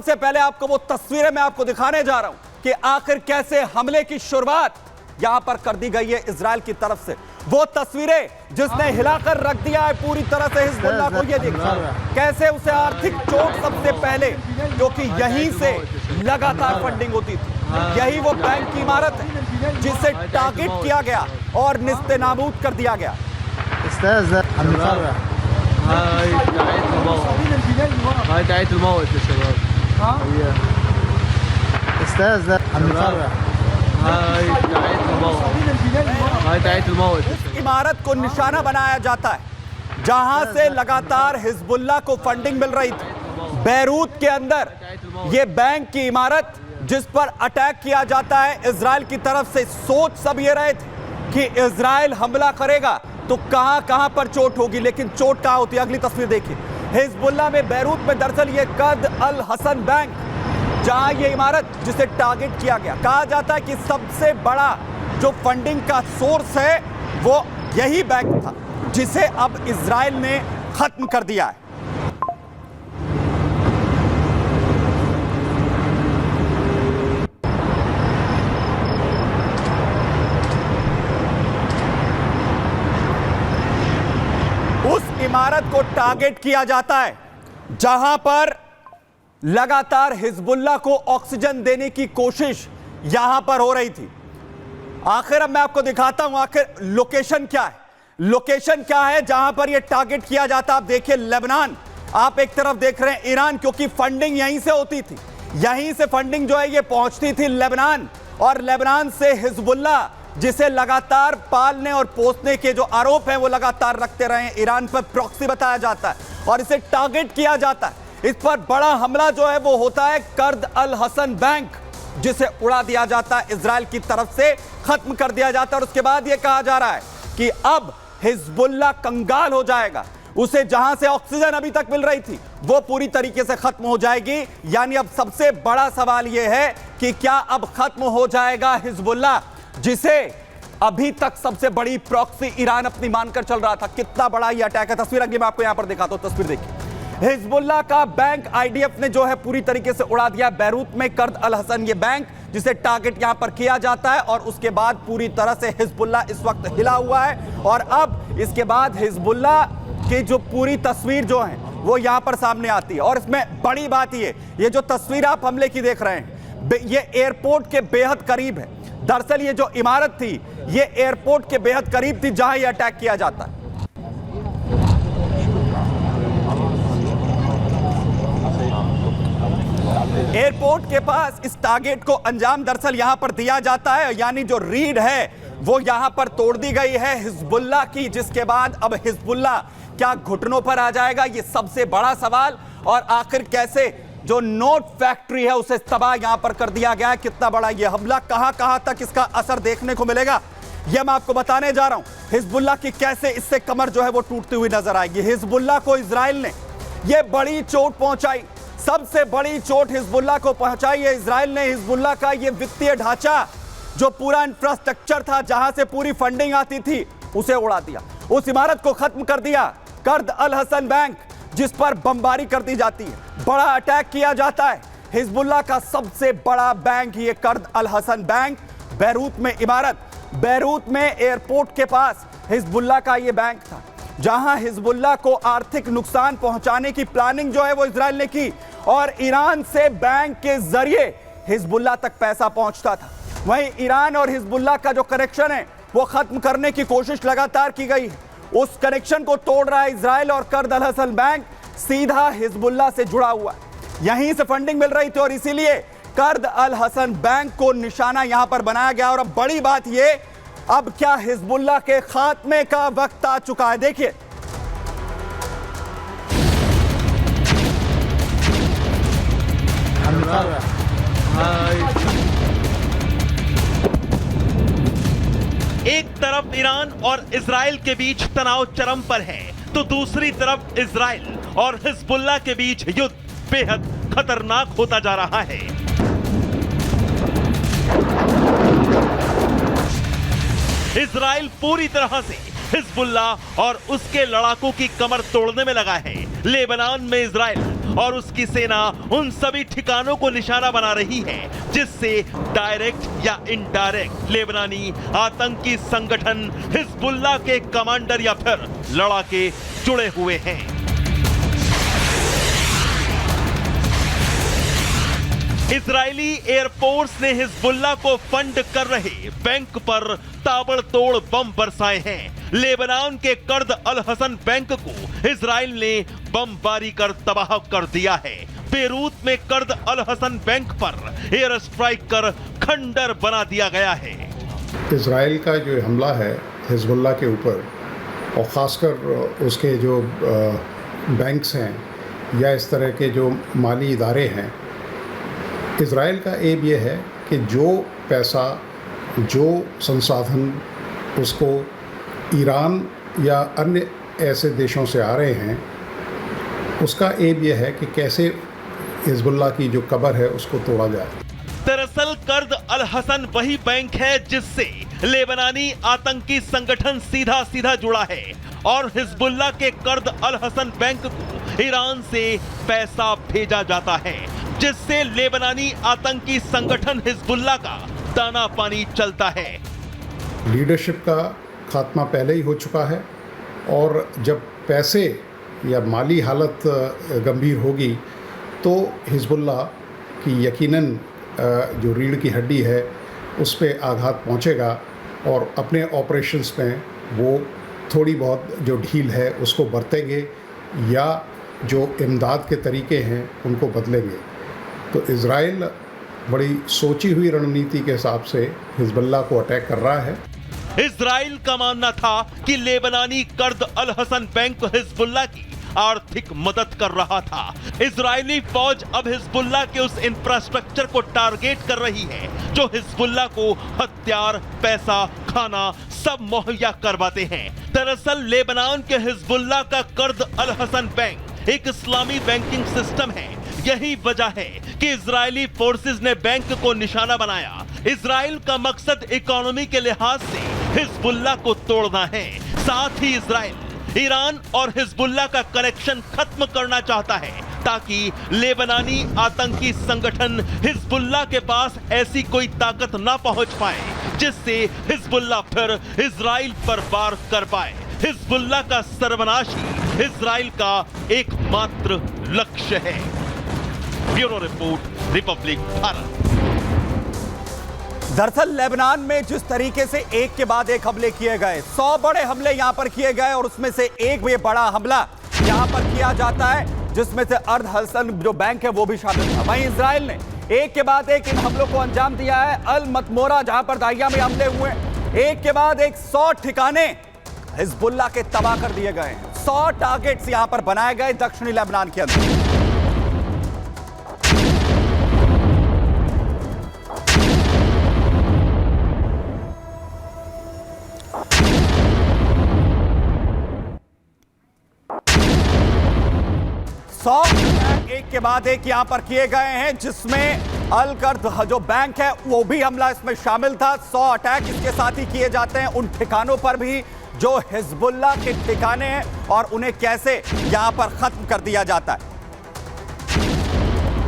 सबसे पहले आपको वो तस्वीरें मैं आपको दिखाने जा रहा हूं कि आखिर कैसे हमले की शुरुआत यहां पर कर दी गई है इजराइल की तरफ से। वो तस्वीरें जिसने हिलाकर रख दिया है पूरी तरह से हिजबुल्लाह को। ये देखिए कैसे उसे आर्थिक चोट सबसे पहले, क्योंकि यहीं से लगातार फंडिंग होती थी। यही वो बैंक की इमारत है जिसे टारगेट किया गया और निस्तेनाबूद कर दिया गया। उस इमारत को निशाना बनाया जाता है जहां से लगातार हिजबुल्लाह को फंडिंग मिल रही थी। बैरूत के अंदर यह बैंक की इमारत जिस पर अटैक किया जाता है इजराइल की तरफ से। सोच सब ये रहे थे कि इजराइल हमला करेगा तो कहां कहां पर चोट होगी, लेकिन चोट कहां होती है अगली तस्वीर देखिए। हिजबुल्लाह में बैरूत में दरअसल ये कर्द अल हसन बैंक, जहां ये इमारत जिसे टारगेट किया गया, कहा जाता है कि सबसे बड़ा जो फंडिंग का सोर्स है वो यही बैंक था जिसे अब इजराइल ने खत्म कर दिया है। उस इमारत को टारगेट किया जाता है जहां पर लगातार हिजबुल्लाह को ऑक्सीजन देने की कोशिश यहां पर हो रही थी। आखिर अब मैं आपको दिखाता हूं आखिर लोकेशन क्या है। लोकेशन क्या है जहां पर यह टारगेट किया जाता। आप देखिए लेबनान, आप एक तरफ देख रहे हैं ईरान, क्योंकि फंडिंग यहीं से होती थी। यहीं से फंडिंग जो है ये पहुंचती थी लेबनान, और लेबनान से हिजबुल्लाह जिसे लगातार पालने और पोसने के जो आरोप हैं वो लगातार रखते रहे हैं, ईरान पर प्रॉक्सी बताया जाता है और इसे टारगेट किया जाता है। इस पर बड़ा हमला जो है वो होता है कर्द अल हसन बैंक, जिसे उड़ा दिया जाता है इजराइल की तरफ से, खत्म कर दिया जाता है। और उसके बाद यह कहा जा रहा है कि अब हिजबुल्लाह कंगाल हो जाएगा, उसे जहां से ऑक्सीजन अभी तक मिल रही थी वो पूरी तरीके से खत्म हो जाएगी। यानी अब सबसे बड़ा सवाल यह है कि क्या अब खत्म हो जाएगा हिजबुल्लाह, जिसे अभी तक सबसे बड़ी प्रॉक्सी ईरान अपनी मानकर चल रहा था। कितना बड़ा यह अटैक है। तस्वीर अगली मैं आपको यहां पर दिखाता हूं। तस्वीर देखिए, हिजबुल्लाह का बैंक आईडीएफ ने जो है पूरी तरीके से उड़ा दिया। बैरूत में कर्द अल हसन ये बैंक जिसे टारगेट यहां पर किया जाता है, और उसके बाद पूरी तरह से हिजबुल्लाह इस वक्त हिला हुआ है। और अब इसके बाद हिजबुल्लाह की जो पूरी तस्वीर जो है वो यहां पर सामने आती है। और इसमें बड़ी बात ये जो तस्वीर आप हमले की देख रहे हैं ये एयरपोर्ट के बेहद करीब है। दरअसल ये जो इमारत थी ये एयरपोर्ट के बेहद करीब थी जहां ये अटैक किया जाता है। एयरपोर्ट के पास इस टारगेट को अंजाम दरअसल यहां पर दिया जाता है, यानी जो रीड है वो यहां पर तोड़ दी गई है हिजबुल्लाह की, जिसके बाद अब हिजबुल्लाह क्या घुटनों पर आ जाएगा, ये सबसे बड़ा सवाल। और आखिर कैसे जो नोट फैक्ट्री है उसे तबाह यहां पर कर दिया गया है। कितना बड़ा यह हमला, कहां तक इसका असर देखने को मिलेगा यह मैं आपको बताने जा रहा हूं। हिजबुल्लाह की कैसे इससे कमर जो है वो टूटती हुई नजर आएगी। हिजबुल्लाह को इजराइल ने यह बड़ी चोट पहुंचाई, सबसे बड़ी चोट हिजबुल्लाह को पहुंचाई है इजराइल ने। हिजबुल्लाह का यह वित्तीय ढांचा, जो पूरा इंफ्रास्ट्रक्चर था जहां से पूरी फंडिंग आती थी, उसे उड़ा दिया। उस इमारत को खत्म कर दिया। कर्द अल हसन बैंक जिस पर बमबारी कर दी जाती है, बड़ा अटैक किया जाता है। हिजबुल्लाह का सबसे बड़ा बैंक ये कर्द अल हसन बैंक, बैरूत में इमारत, बैरूत में एयरपोर्ट के पास हिजबुल्लाह का ये बैंक था, जहां हिजबुल्लाह को आर्थिक नुकसान पहुंचाने की प्लानिंग जो है वो इजराइल ने की, और ईरान से बैंक के जरिए हिजबुल्लाह तक पैसा पहुंचता था। वहीं ईरान और हिजबुल्लाह का जो कनेक्शन है वो खत्म करने की कोशिश लगातार की गई है। उस कनेक्शन को तोड़ रहा है इजराइल, और कर्द अल हसन बैंक सीधा हिजबुल्लाह से जुड़ा हुआ है। यहीं से फंडिंग मिल रही थी और इसीलिए कर्द अल हसन बैंक को निशाना यहां पर बनाया गया। और अब बड़ी बात यह, अब क्या हिजबुल्लाह के खात्मे का वक्त आ चुका है। देखिए एक तरफ ईरान और इजराइल के बीच तनाव चरम पर है, तो दूसरी तरफ इजराइल और हिजबुल्लाह के बीच युद्ध बेहद खतरनाक होता जा रहा है। इजराइल पूरी तरह से हिजबुल्लाह और उसके लड़ाकों की कमर तोड़ने में लगा है। लेबनान में इजराइल और उसकी सेना उन सभी ठिकानों को निशाना बना रही है जिससे डायरेक्ट या इनडायरेक्ट लेबनानी आतंकी संगठन हिजबुल्लाह के कमांडर या फिर लड़ाके जुड़े हुए हैं। इजरायली एयरफोर्स ने हिजबुल्लाह को फंड कर रहे बैंक पर ताबड़तोड़ बम बरसाए हैं। लेबनान के कर्द अल हसन बैंक को इजराइल ने बमबारी कर तबाह कर दिया है। बेरूत में कर्द अल हसन बैंक पर एयर स्ट्राइक कर खंडर बना दिया गया है। इजराइल का जो हमला है हिजबुल्लाह के ऊपर और ख़ासकर उसके जो बैंक्स हैं या इस तरह के जो माली इदारे हैं, इजराइल का एम ये है कि जो पैसा, जो संसाधन उसको ईरान या अन्य ऐसे देशों से आ रहे हैं, उसका एम ये है कि कैसे हिजबुल्लाह की जो कब्र है उसको तोड़ा जाए। दरअसल कर्द अल हसन वही बैंक है जिससे लेबनानी आतंकी संगठन सीधा सीधा जुड़ा है और हिजबुल्लाह के कर्द अल हसन बैंक को ईरान से पैसा भेजा जाता है, जिससे लेबनानी आतंकी संगठन हिजबुल्लाह का दाना पानी चलता है। लीडरशिप का खात्मा पहले ही हो चुका है और जब पैसे या माली हालत गंभीर होगी तो हिजबुल्लाह की यकीनन जो रीढ़ की हड्डी है उस पर आघात पहुंचेगा और अपने ऑपरेशंस में वो थोड़ी बहुत जो ढील है उसको बरतेंगे या जो इमदाद के तरीके हैं उनको बदलेंगे। तो इजराइल बड़ी सोची हुई रणनीति के हिसाब से हिजबुल्लाह को अटैक कर रहा है। इजराइल का मानना था कि लेबनानी कर्द अल हसन बैंक हिजबुल्लाह की आर्थिक मदद कर रहा था। इजरायली फौज अब हिजबुल्लाह के उस इंफ्रास्ट्रक्चर को टारगेट कर रही है जो हिजबुल्लाह को हथियार, पैसा, खाना सब मुहैया करवाते हैं। दरअसल लेबनान के हिजबुल्लाह का कर्द अल हसन बैंक एक इस्लामी बैंकिंग सिस्टम है। यही वजह है कि इजरायली फोर्सेस ने बैंक को निशाना बनाया। इजराइल का मकसद इकोनॉमी के लिहाज से हिजबुल्लाह को तोड़ना है। साथ ही इजराइल ईरान और हिजबुल्लाह का कनेक्शन खत्म करना चाहता है ताकि लेबनानी आतंकी संगठन हिजबुल्लाह के पास ऐसी कोई ताकत ना पहुंच पाए जिससे हिजबुल्लाह फिर इजराइल पर वार कर पाए। हिजबुल्लाह का सर्वनाश ही इजराइल का एकमात्र लक्ष्य है। Bureau report, Republic Bharat. दरअसल लेबनान में जिस तरीके से एक के बाद एक हमले किए गए, 100 बड़े हमले यहां पर किए गए और उसमें से एक ये बड़ा हमला यहां पर किया जाता है जिसमें से अर्द हसन जो बैंक है वो भी शामिल था। वहीं इजराइल ने एक के बाद एक इन हमलों को अंजाम दिया है। अल मतमोरा जहां पर दाहिया में हमले हुए, एक के बाद एक 100 ठिकाने हिजबुल्लाह के तबाह कर दिए गए हैं। 100 टारगेट्स यहां पर बनाए गए दक्षिणी लेबनान के अंदर। एक के बाद एक यहां पर किए गए हैं जिसमें अल कर्द जो बैंक है वो भी हमला इसमें शामिल था। 100 अटैक इसके साथ ही किए जाते हैं उन ठिकानों पर भी जो हिजबुल्लाह के ठिकाने हैं और उन्हें कैसे यहां पर खत्म कर दिया जाता है।